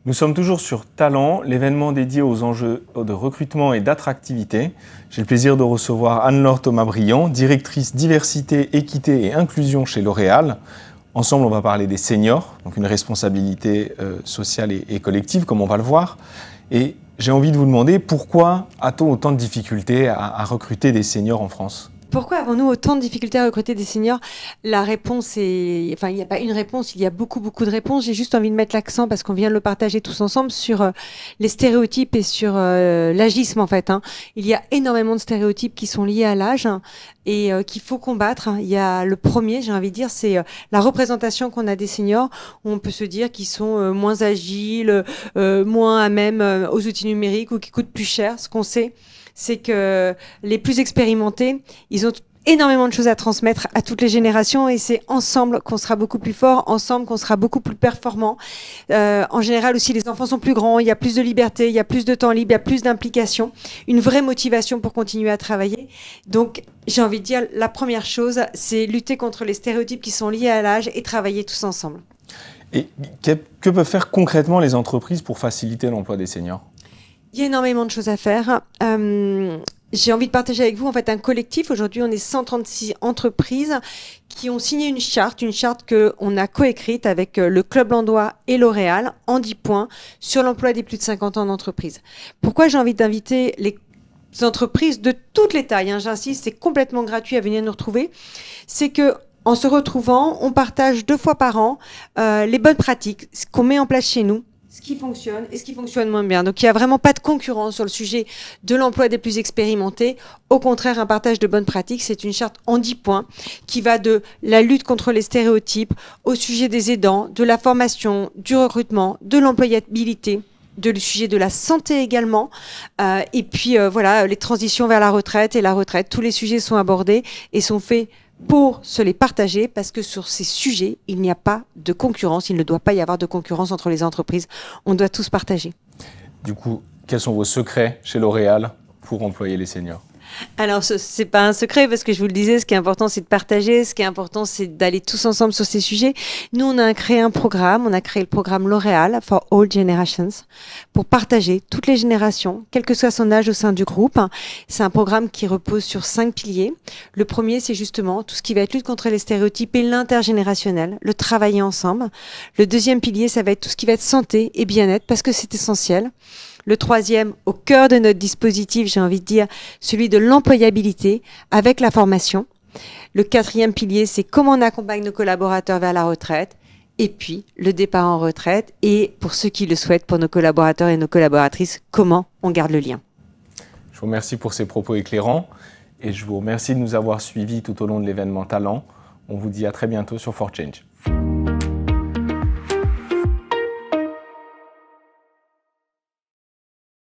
Nous sommes toujours sur Talent, l'événement dédié aux enjeux de recrutement et d'attractivité. J'ai le plaisir de recevoir Anne-Laure Thomas-Briand, directrice diversité, équité et inclusion chez L'Oréal. Ensemble, on va parler des seniors, donc une responsabilité sociale et collective, comme on va le voir. Et j'ai envie de vous demander, pourquoi a-t-on autant de difficultés à recruter des seniors en France ? Pourquoi avons-nous autant de difficultés à recruter des seniors? La réponse est... Enfin, il n'y a pas une réponse, il y a beaucoup de réponses. J'ai juste envie de mettre l'accent, parce qu'on vient de le partager tous ensemble, sur les stéréotypes et sur l'agisme, en fait. Il y a énormément de stéréotypes qui sont liés à l'âge et qu'il faut combattre. Il y a le premier, j'ai envie de dire, c'est la représentation qu'on a des seniors, où on peut se dire qu'ils sont moins agiles, moins à même aux outils numériques ou qui coûtent plus cher. Ce qu'on sait, c'est que les plus expérimentés, ils ont énormément de choses à transmettre à toutes les générations et c'est ensemble qu'on sera beaucoup plus fort, ensemble qu'on sera beaucoup plus performant. En général aussi, les enfants sont plus grands, il y a plus de liberté, il y a plus de temps libre, il y a plus d'implication, une vraie motivation pour continuer à travailler. Donc, j'ai envie de dire, la première chose, c'est lutter contre les stéréotypes qui sont liés à l'âge et travailler tous ensemble. Et que peuvent faire concrètement les entreprises pour faciliter l'emploi des seniors ? Il y a énormément de choses à faire. J'ai envie de partager avec vous en fait un collectif. Aujourd'hui, on est 136 entreprises qui ont signé une charte qu'on a coécrite avec le Club Landois et L'Oréal en 10 points sur l'emploi des plus de 50 ans d'entreprise. Pourquoi j'ai envie d'inviter les entreprises de toutes les tailles, j'insiste, c'est complètement gratuit à venir nous retrouver, c'est que en se retrouvant, on partage 2 fois par an les bonnes pratiques, ce qu'on met en place chez nous, ce qui fonctionne et ce qui fonctionne moins bien. Donc, il n'y a vraiment pas de concurrence sur le sujet de l'emploi des plus expérimentés. Au contraire, un partage de bonnes pratiques, c'est une charte en 10 points qui va de la lutte contre les stéréotypes au sujet des aidants, de la formation, du recrutement, de l'employabilité, du sujet de la santé également. Et puis, voilà, les transitions vers la retraite et la retraite. Tous les sujets sont abordés et sont faits pour se les partager, parce que sur ces sujets, il n'y a pas de concurrence, il ne doit pas y avoir de concurrence entre les entreprises, on doit tous partager. Du coup, quels sont vos secrets chez L'Oréal pour employer les seniors ? Alors, ce n'est pas un secret, parce que je vous le disais, ce qui est important, c'est de partager, ce qui est important, c'est d'aller tous ensemble sur ces sujets. Nous, on a créé un programme, on a créé le programme L'Oréal for All Generations, pour partager toutes les générations, quel que soit son âge au sein du groupe. C'est un programme qui repose sur 5 piliers. Le premier, c'est justement tout ce qui va être lutte contre les stéréotypes et l'intergénérationnel, le travailler ensemble. Le deuxième pilier, ça va être tout ce qui va être santé et bien-être, parce que c'est essentiel. Le troisième, au cœur de notre dispositif, j'ai envie de dire, celui de l'employabilité avec la formation. Le quatrième pilier, c'est comment on accompagne nos collaborateurs vers la retraite. Et puis, le départ en retraite. Et pour ceux qui le souhaitent, pour nos collaborateurs et nos collaboratrices, comment on garde le lien. Je vous remercie pour ces propos éclairants. Et je vous remercie de nous avoir suivis tout au long de l'événement Talent. On vous dit à très bientôt sur For Change.